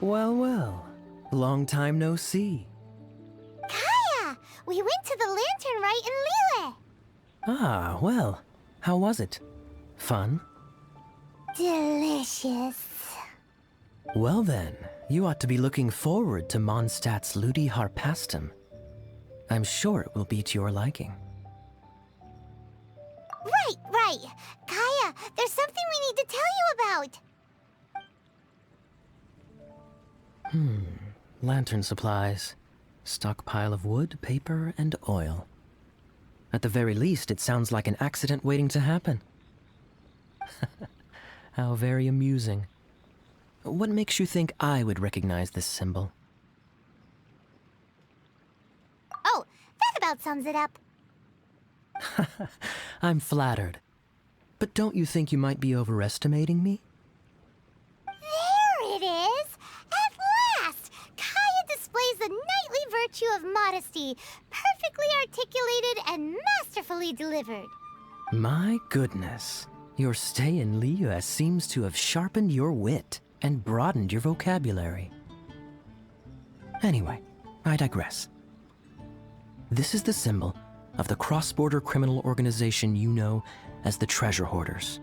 Well, well. Long time no see. Kaya! We went to the lantern rite in Liyue! Ah, well. How was it? Fun? Delicious. Well then, you ought to be looking forward to Mondstadt's Ludi Harpastum. I'm sure it will be to your liking. Right. Kaya, there's something we need to tell you about. Lantern supplies. Stockpile of wood, paper, and oil. At the very least, it sounds like an accident waiting to happen. How very amusing. What makes you think I would recognize this symbol? Oh, that about sums it up. I'm flattered. But don't you think you might be overestimating me? There it is! At last! Kaya displays the knightly virtue of modesty, perfectly articulated and masterfully delivered. My goodness. Your stay in Liyue seems to have sharpened your wit and broadened your vocabulary. Anyway, I digress. This is the symbol of the cross-border criminal organization you know as the Treasure Hoarders.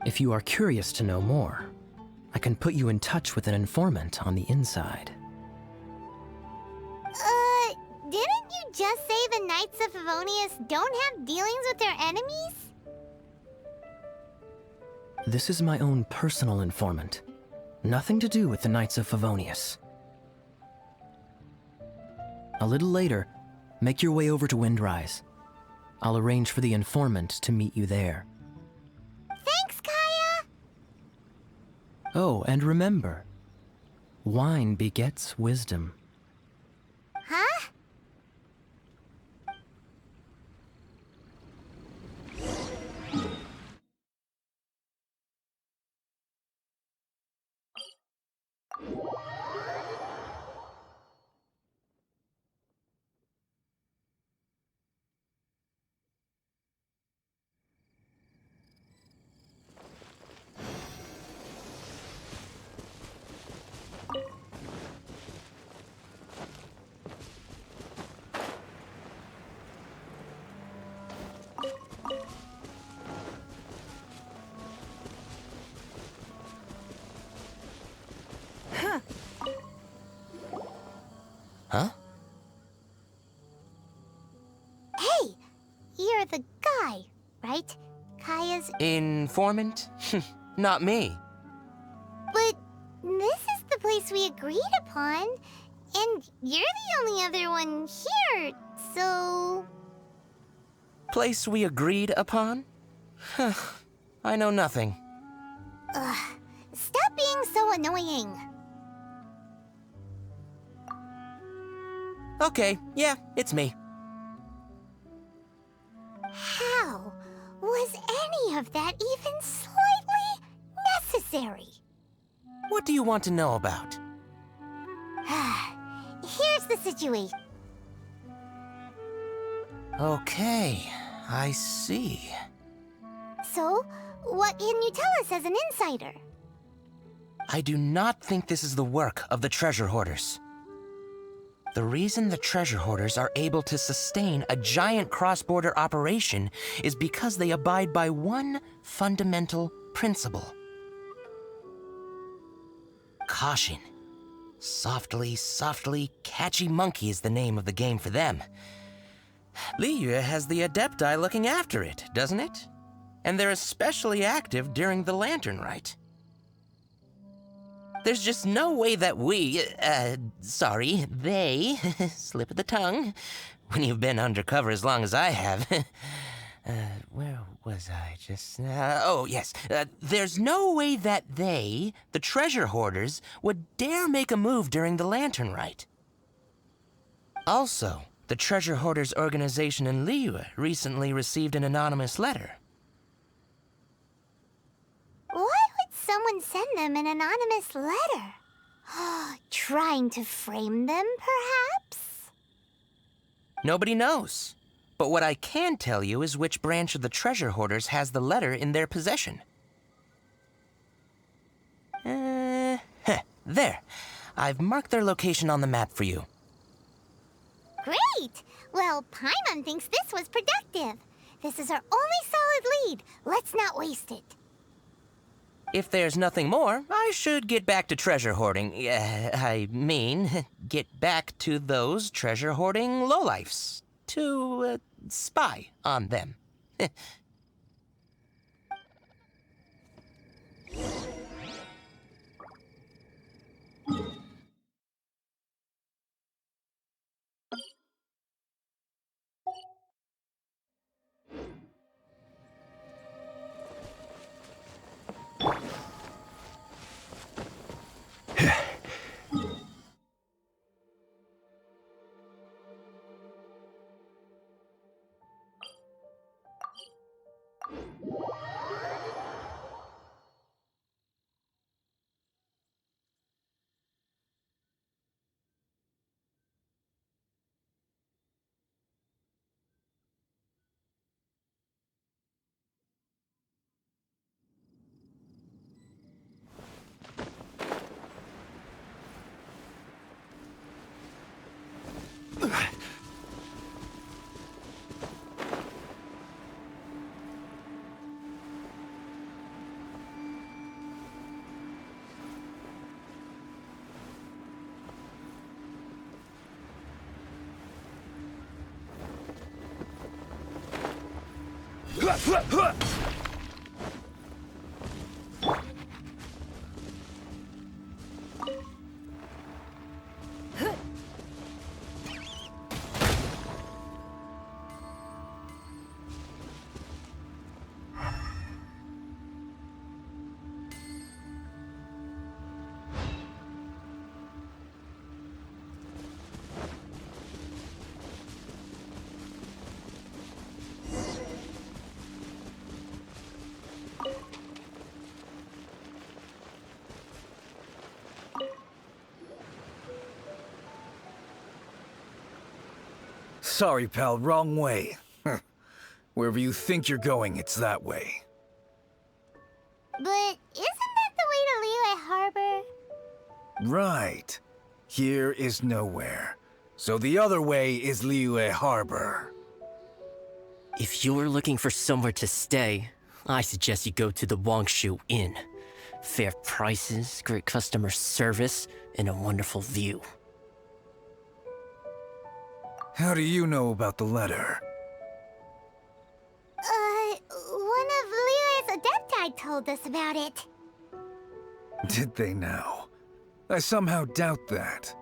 If you are curious to know more, I can put you in touch with an informant on the inside. Didn't you just say the Knights of Favonius don't have dealings with their enemies? This is my own personal informant. Nothing to do with the Knights of Favonius. A little later, make your way over to Windrise. I'll arrange for the informant to meet you there. Thanks, Kaya! Oh, and remember, wine begets wisdom. Huh? Huh? Hey! You're the guy, right? Kaya's... Informant? Not me. But this is the place we agreed upon, and you're the only other one here, so... Place we agreed upon? I know nothing. Stop being so annoying. Okay, yeah, it's me. How was any of that even slightly necessary? What do you want to know about? Here's the situation. Okay, I see. So, what can you tell us as an insider? I do not think this is the work of the Treasure Hoarders. The reason the Treasure Hoarders are able to sustain a giant cross-border operation is because they abide by one fundamental principle. Caution. Softly, catchy monkey is the name of the game for them. Liyue has the Adepti looking after it, doesn't it? And they're especially active during the Lantern Rite. There's just no way that they, slip of the tongue, when you've been undercover as long as I have. Where was I just now? Oh, yes. There's no way that they, the Treasure Hoarders, would dare make a move during the Lantern Rite. Also, the Treasure Hoarders organization in Liyue recently received an anonymous letter. Why would someone send them an anonymous letter? Trying to frame them, perhaps? Nobody knows. But what I can tell you is which branch of the Treasure Hoarders has the letter in their possession. There. I've marked their location on the map for you. Great! Well, Paimon thinks this was productive. This is our only solid lead. Let's not waste it. If there's nothing more, I should get back to treasure hoarding. I mean, get back to those treasure hoarding lowlifes. To, spy on them. Sorry, pal, wrong way. Wherever you think you're going, it's that way. But isn't that the way to Liyue Harbor? Right. Here is nowhere. So the other way is Liyue Harbor. If you're looking for somewhere to stay, I suggest you go to the Wangshu Inn. Fair prices, great customer service, and a wonderful view. How do you know about the letter? One of Liyue's Adepti told us about it. Did they now? I somehow doubt that.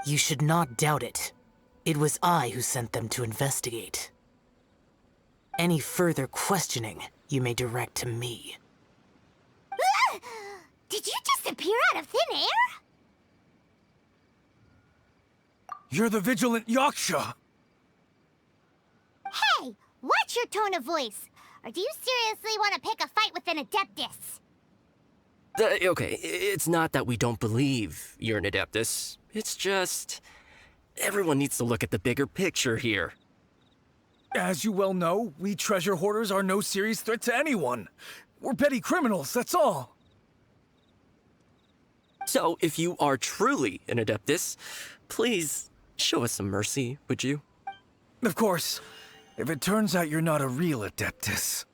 You should not doubt it. It was I who sent them to investigate. Any further questioning, you may direct to me. Ah! Did you just appear out of thin air? You're the vigilant Yaksha! Hey, watch your tone of voice. Or do you seriously want to pick a fight with an Adeptus? Okay, it's not that we don't believe you're an Adeptus. It's just... everyone needs to look at the bigger picture here. As you well know, we treasure hoarders are no serious threat to anyone. We're petty criminals, that's all. So, if you are truly an Adeptus, please show us some mercy, would you? Of course, if it turns out you're not a real Adeptus.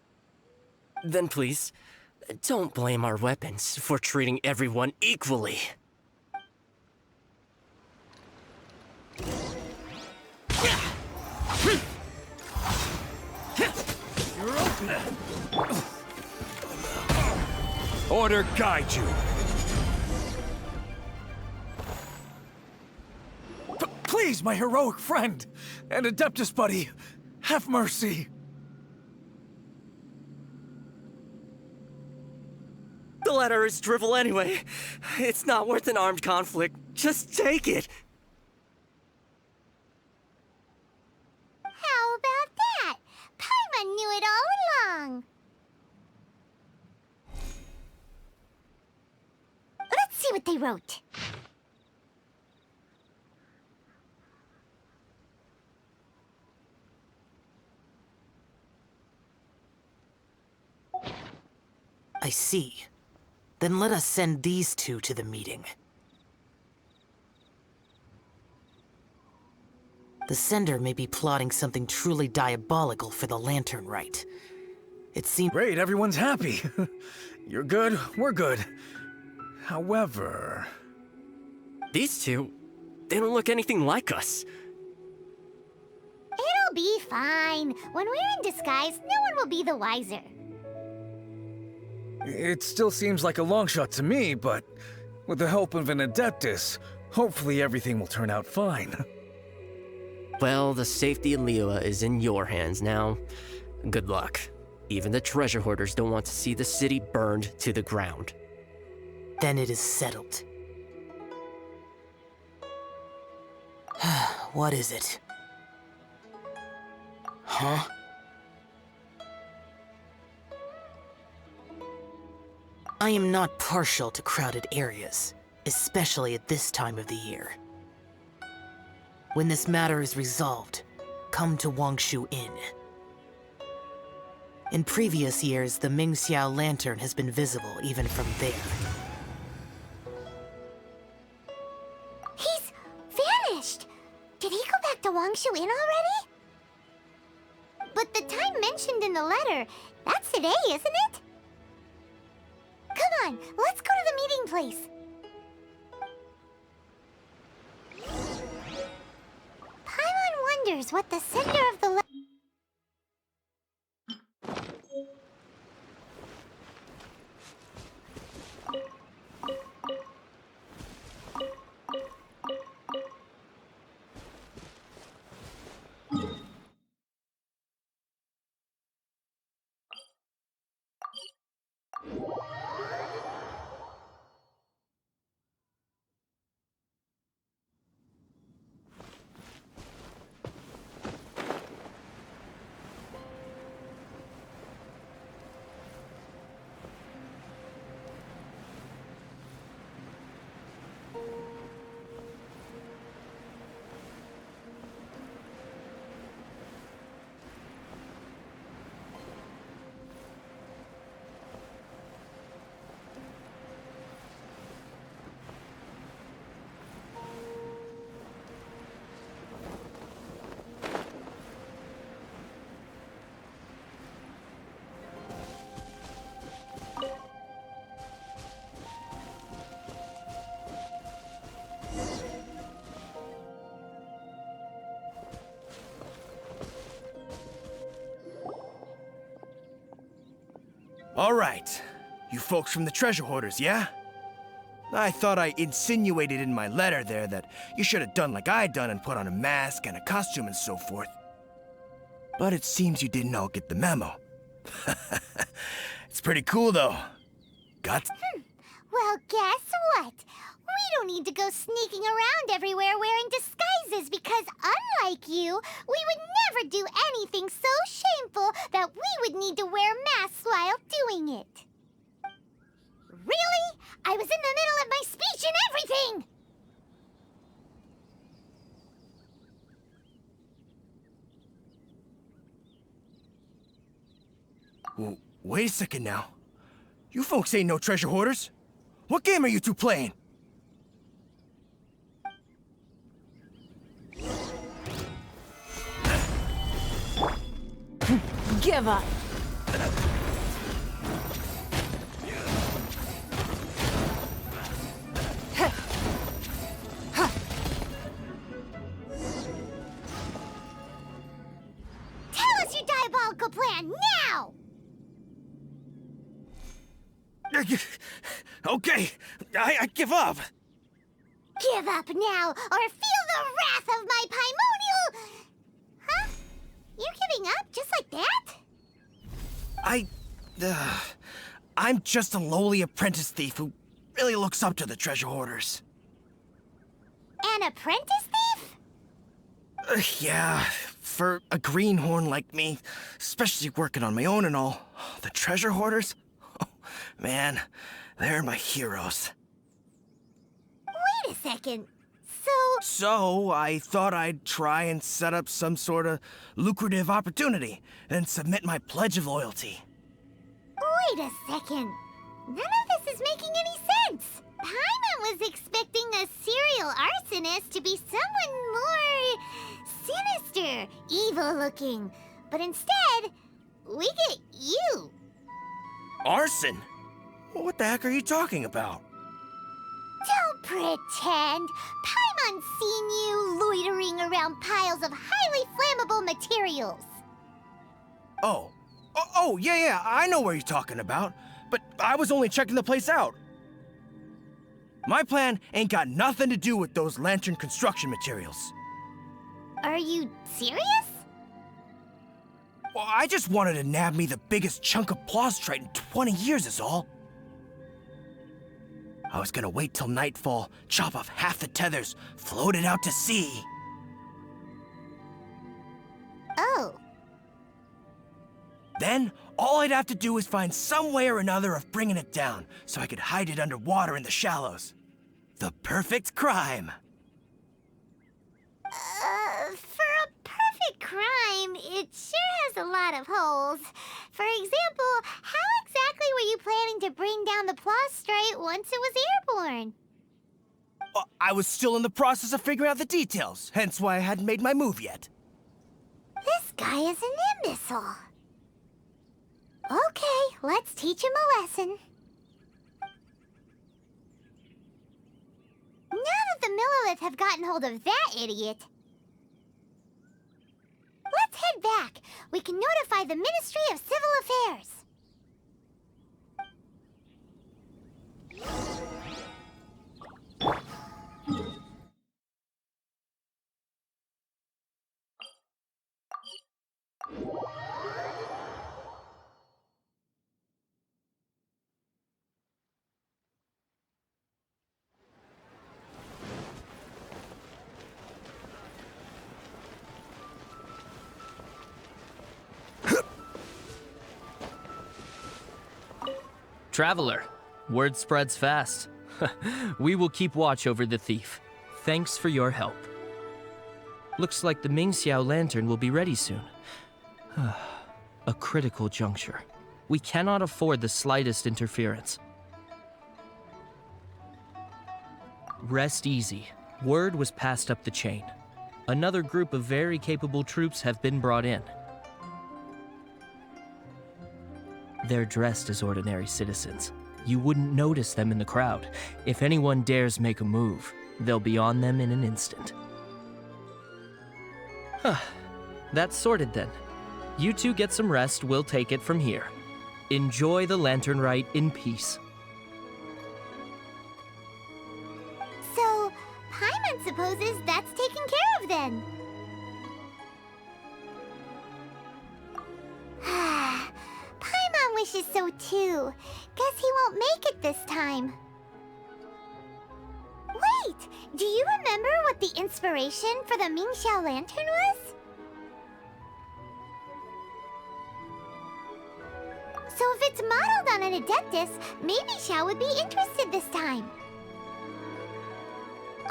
Then please, don't blame our weapons for treating everyone equally. You're open. Order guide you. Please, my heroic friend and Adeptus buddy, have mercy. The letter is drivel anyway. It's not worth an armed conflict. Just take it. How about that? Paimon knew it all along. Let's see what they wrote. I see. Then let us send these two to the meeting. The sender may be plotting something truly diabolical for the Lantern Rite. It seems— Great, everyone's happy. You're good, we're good. However... These two, they don't look anything like us. It'll be fine. When we're in disguise, no one will be the wiser. It still seems like a long shot to me, but with the help of an Adeptus, hopefully everything will turn out fine. Well, the safety of Liyue is in your hands now. Good luck. Even the treasure hoarders don't want to see the city burned to the ground. then it is settled. What is it? Huh? I am not partial to crowded areas, especially at this time of the year. When this matter is resolved, come to Wangshu Inn. In previous years, the Mingxiao lantern has been visible even from there. He's vanished! Did he go back to Wangshu Inn already? But the time mentioned in the letter, that's today, isn't it? Come on, let's go to the meeting place. Paimon wonders what the sender of the All right. You folks from the treasure hoarders, yeah? I thought I insinuated in my letter there that you should have done like I done and put on a mask and a costume and so forth. But it seems you didn't all get the memo. It's pretty cool, though. Got? Well, guess what? We don't need to go sneaking around everywhere wearing disguises because, unlike you, we would never do anything so shameful that we would need to wear masks while doing it. Really? I was in the middle of my speech and everything! Wait a second now. You folks ain't no treasure hoarders. What game are you two playing? Give up. Tell us your diabolical plan now! Okay, I give up. Give up now, or feel the wrath of my Paimonial... Huh? You're giving up just like that? I'm just a lowly apprentice thief who really looks up to the treasure hoarders. An apprentice thief? Yeah, for a greenhorn like me, especially working on my own and all, the treasure hoarders? Oh, man, they're my heroes. Wait a second. So I thought I'd try and set up some sort of lucrative opportunity and submit my pledge of loyalty. Wait a second. None of this is making any sense. Paimon was expecting a serial arsonist to be someone more sinister, evil-looking. But instead, we get you. Arson? What the heck are you talking about? Don't pretend. Paimon's seen you loitering around piles of highly flammable materials. Oh, yeah, I know what you're talking about. But I was only checking the place out. My plan ain't got nothing to do with those lantern construction materials. Are you serious? Well, I just wanted to nab me the biggest chunk of plaustrite in 20 years is all. I was gonna wait till nightfall, chop off half the tethers, float it out to sea. Oh. Then, all I'd have to do is find some way or another of bringing it down, so I could hide it underwater in the shallows. The perfect crime. For a perfect crime, it sure has a lot of holes. For example, how exactly were you planning to bring down the plaustrite once it was airborne? I was still in the process of figuring out the details, hence why I hadn't made my move yet. This guy is an imbecile. Okay, let's teach him a lesson. None of the Millilith have gotten hold of that idiot. Let's head back. We can notify the Ministry of Civil Affairs. Traveler, word spreads fast. We will keep watch over the thief. Thanks for your help. Looks like the Mingxiao lantern will be ready soon. A critical juncture. We cannot afford the slightest interference. Rest easy. Word was passed up the chain. Another group of very capable troops have been brought in. They're dressed as ordinary citizens. You wouldn't notice them in the crowd. If anyone dares make a move, they'll be on them in an instant. That's sorted then. You two get some rest, we'll take it from here. Enjoy the lantern rite in peace. So, Paimon supposes that's taken care of then. Paimon wishes so too. Guess he won't make it this time. Wait! Do you remember what the inspiration for the Mingxiao lantern was? So if it's modeled on an Adeptus, maybe Xiao would be interested this time.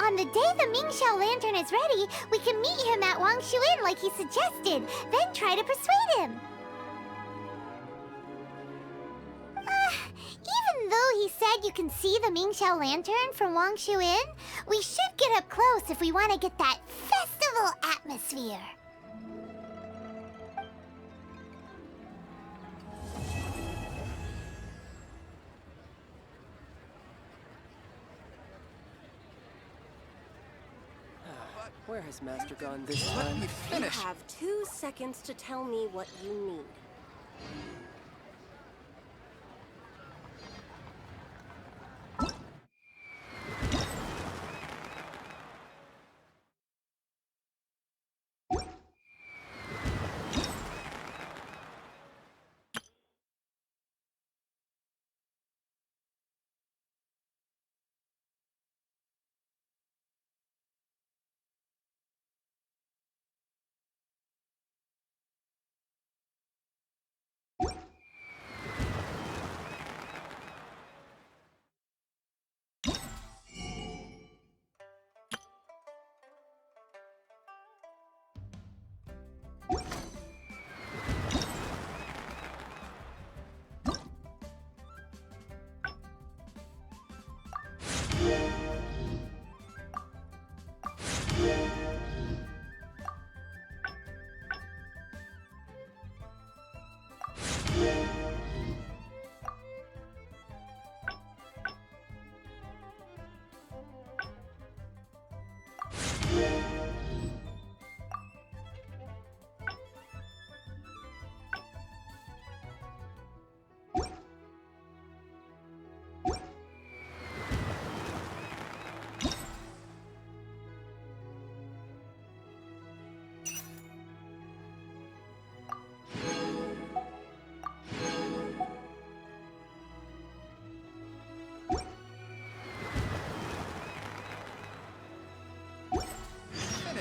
On the day the Mingxiao lantern is ready, we can meet him at Wangshu Inn like he suggested, then try to persuade him. Even though he said you can see the Mingxiao lantern from Wangshu Inn, we should get up close if we want to get that festival atmosphere. Where has Master gone this time? You have 2 seconds to tell me what you need.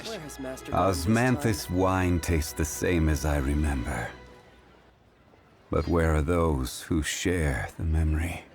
Where has Master gone this time? Osmanthus wine tastes the same as I remember. But where are those who share the memory?